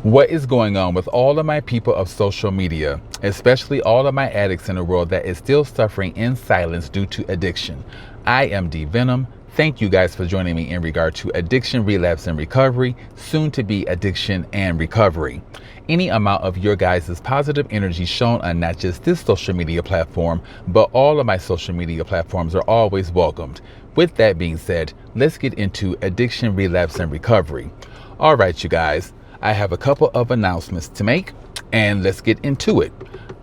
What is going on with all of my people of social media, especially all of my addicts in the world that is still suffering in silence due to addiction? I am D Venom. Thank you guys for joining me in regard to addiction, relapse, and recovery, soon to be addiction and recovery. Any amount of your guys' positive energy shown on not just this social media platform, but all of my social media platforms are always welcomed. With that being said, let's get into addiction, relapse, and recovery. All right, you guys. I have a couple of announcements to make, and let's get into it.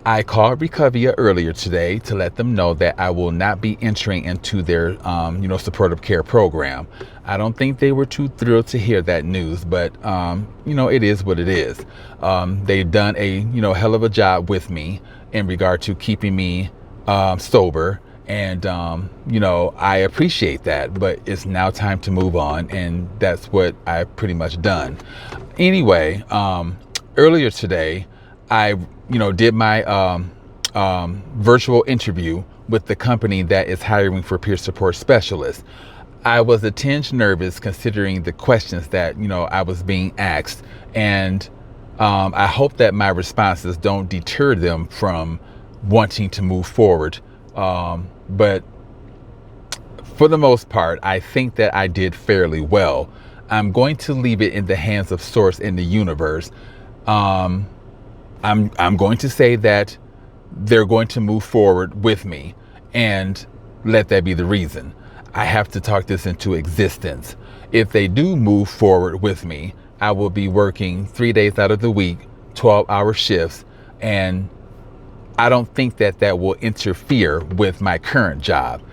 I called Recovia earlier today to let them know that I will not be entering into their, supportive care program. I don't think they were too thrilled to hear that news, but, it is what it is. They've done a, hell of a job with me in regard to keeping me sober. And, I appreciate that, but it's now time to move on. And that's what I've pretty much done. Anyway, earlier today, I, did my virtual interview with the company that is hiring for peer support specialists. I was a tinge nervous considering the questions that, I was being asked. And I hope that my responses don't deter them from wanting to move forward. But for the most part, I think that I did fairly well. I'm going to leave it in the hands of source in the universe. I'm going to say that they're going to move forward with me and let that be the reason. I have to talk this into existence. If they do move forward with me, I will be working 3 days out of the week, 12-hour shifts, and I don't think that that will interfere with my current job.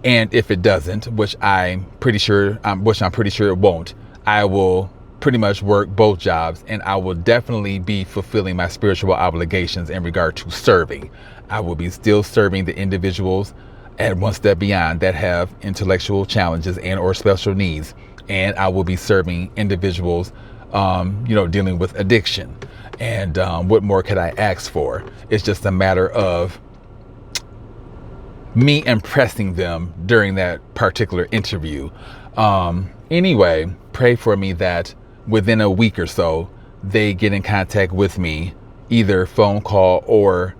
And if it doesn't, which I'm pretty sure it won't, I will pretty much work both jobs, and I will definitely be fulfilling my spiritual obligations in regard to serving. I will be still serving the individuals at one step beyond that have intellectual challenges and or special needs. And I will be serving individuals, dealing with addiction. And what more could I ask for? It's just a matter of me impressing them during that particular interview. Anyway, pray for me that within a week or so, they get in contact with me, either phone call or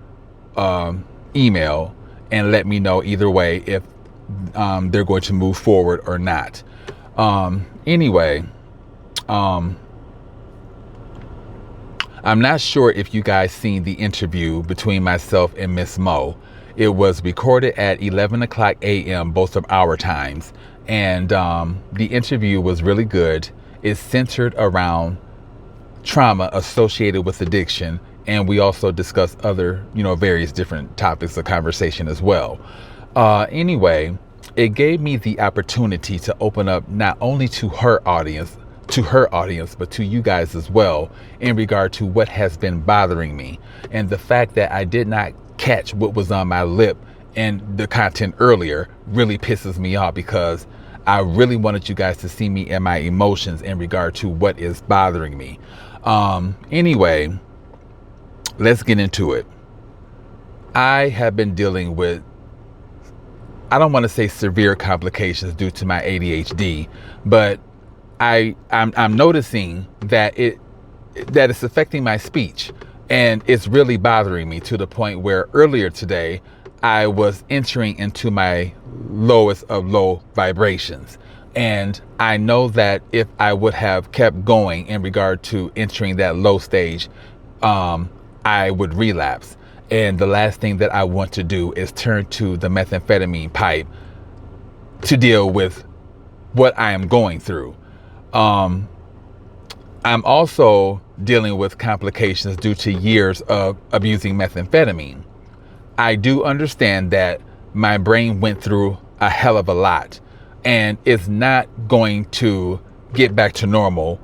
email, and let me know either way if they're going to move forward or not. I'm not sure if you guys seen the interview between myself and Miss Mo. It was recorded at 11 o'clock a.m., both of our times. And the interview was really good. It's centered around trauma associated with addiction. And we also discussed other, various different topics of conversation as well. Anyway, it gave me the opportunity to open up not only to her audience, but to you guys as well in regard to what has been bothering me. And the fact that I did not catch what was on my lip and the content earlier really pisses me off, because I really wanted you guys to see me and my emotions in regard to what is bothering me. Anyway, let's get into it. I have been dealing with, I don't want to say severe complications due to my ADHD, but I'm noticing that it's affecting my speech, and it's really bothering me to the point where earlier today I was entering into my lowest of low vibrations. And I know that if I would have kept going in regard to entering that low stage, I would relapse. And the last thing that I want to do is turn to the methamphetamine pipe to deal with what I am going through. I'm also dealing with complications due to years of abusing methamphetamine. I do understand that my brain went through a hell of a lot, and it's not going to get back to normal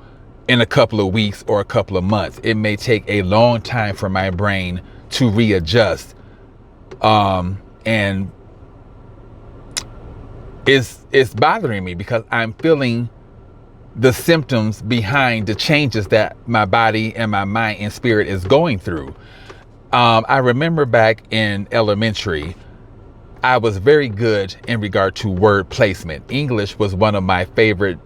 in a couple of weeks or a couple of months. It may take a long time for my brain to readjust. And it's bothering me because I'm feeling the symptoms behind the changes that my body and my mind and spirit is going through. I remember back in elementary, I was very good in regard to word placement. English was one of my favorite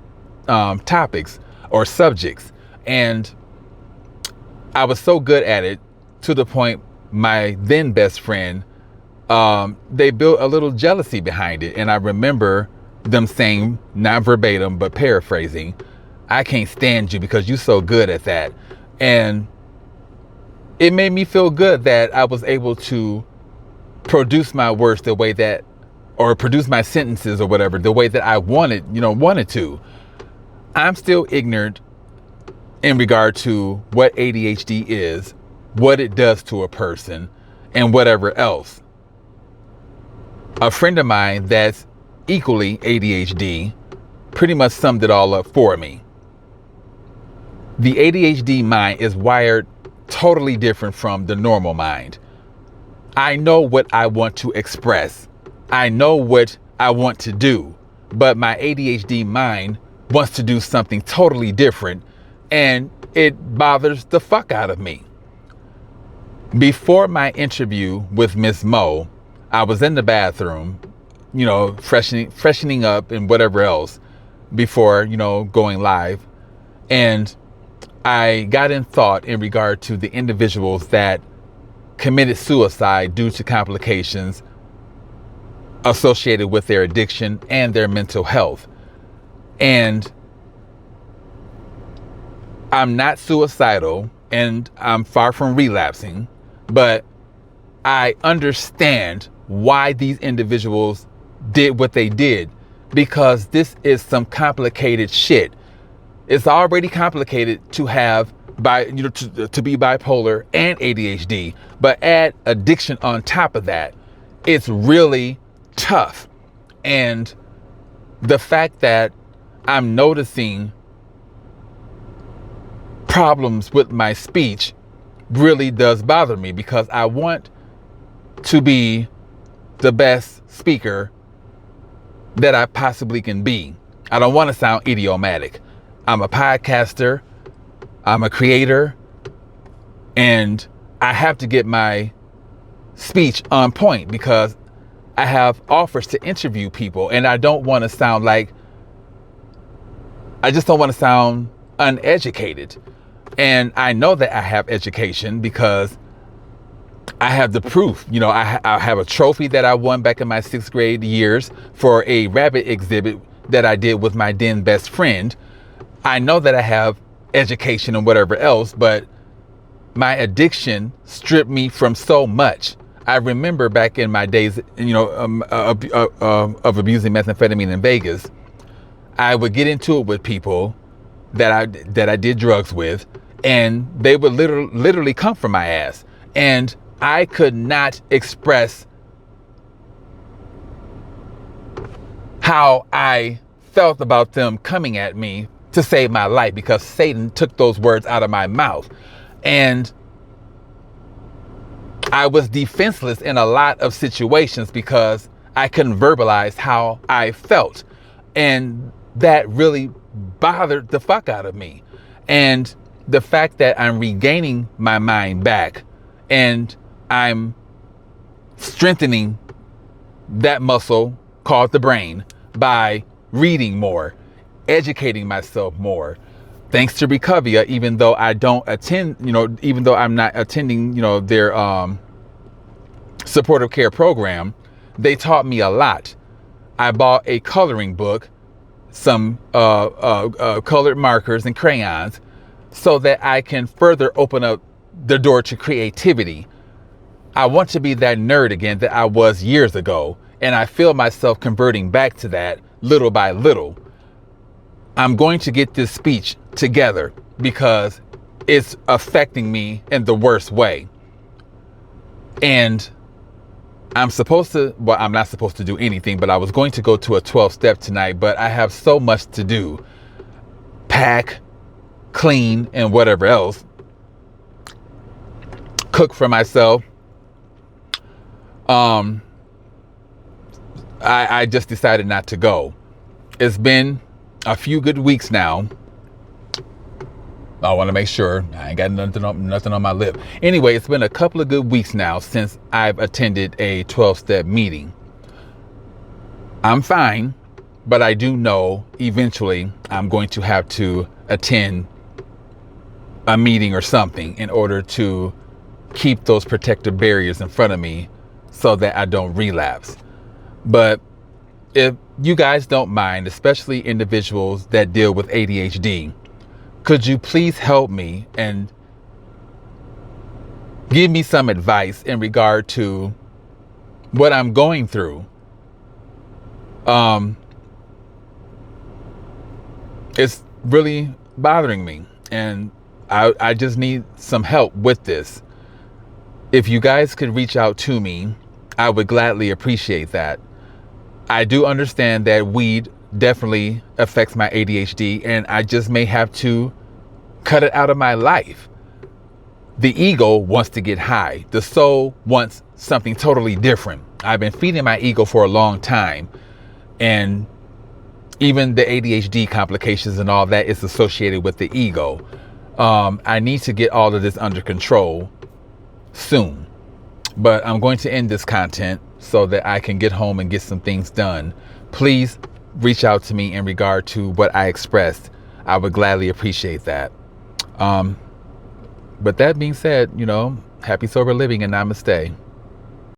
topics or subjects. And I was so good at it to the point my then best friend, they built a little jealousy behind it. And I remember them saying, not verbatim, but paraphrasing, "I can't stand you because you're so good at that." And it made me feel good that I was able to produce my words the way that, or produce my sentences or whatever, the way that I wanted to. I'm still ignorant in regard to what ADHD is, what it does to a person, and whatever else. A friend of mine that's equally ADHD pretty much summed it all up for me. The ADHD mind is wired totally different from the normal mind. I know what I want to express. I know what I want to do, but my ADHD mind wants to do something totally different, and it bothers the fuck out of me. Before my interview with Miss Mo, I was in the bathroom, freshening up and whatever else before, going live. And I got in thought in regard to the individuals that committed suicide due to complications associated with their addiction and their mental health. And I'm not suicidal and I'm far from relapsing, but I understand why these individuals did what they did, because this is some complicated shit. It's already complicated to have to be bipolar and ADHD, but add addiction on top of that, it's really tough. And the fact that I'm noticing problems with my speech really does bother me, because I want to be the best speaker that I possibly can be. I don't want to sound idiomatic. I'm a podcaster, I'm a creator, and I have to get my speech on point because I have offers to interview people, and I just don't want to sound uneducated. And I know that I have education because I have the proof. I have a trophy that I won back in my 6th grade years for a rabbit exhibit that I did with my then best friend. I know that I have education and whatever else, but my addiction stripped me from so much. I remember back in my days, of abusing methamphetamine in Vegas, I would get into it with people that I did drugs with, and they would literally come for my ass. And I could not express how I felt about them coming at me to save my life, because Satan took those words out of my mouth. And I was defenseless in a lot of situations because I couldn't verbalize how I felt. And that really bothered the fuck out of me. And the fact that I'm regaining my mind back and I'm strengthening that muscle called the brain by reading more, educating myself more. Thanks to Recovia, even though I don't attend, even though I'm not attending, their supportive care program, they taught me a lot. I bought a coloring book, some colored markers and crayons, so that I can further open up the door to creativity. I want to be that nerd again that I was years ago, and I feel myself converting back to that little by little. I'm going to get this speech together because it's affecting me in the worst way. And I'm not supposed to do anything, but I was going to go to a 12-step tonight, but I have so much to do. Pack, clean, and whatever else. Cook for myself. I just decided not to go. It's been a few good weeks now. I want to make sure I ain't got nothing on my lip. Anyway, it's been a couple of good weeks now since I've attended a 12-step meeting. I'm fine, but I do know eventually I'm going to have to attend a meeting or something in order to keep those protective barriers in front of me so that I don't relapse. But if you guys don't mind, especially individuals that deal with ADHD, could you please help me and give me some advice in regard to what I'm going through? It's really bothering me, and I just need some help with this. If you guys could reach out to me, I would gladly appreciate that. I do understand that weed definitely affects my ADHD, and I just may have to cut it out of my life. The ego wants to get high. The soul wants something totally different. I've been feeding my ego for a long time, and even the ADHD complications and all that is associated with the ego. I need to get all of this under control soon. But I'm going to end this content so that I can get home and get some things done. Please reach out to me in regard to what I expressed. I would gladly appreciate that. But that being said, happy sober living and namaste.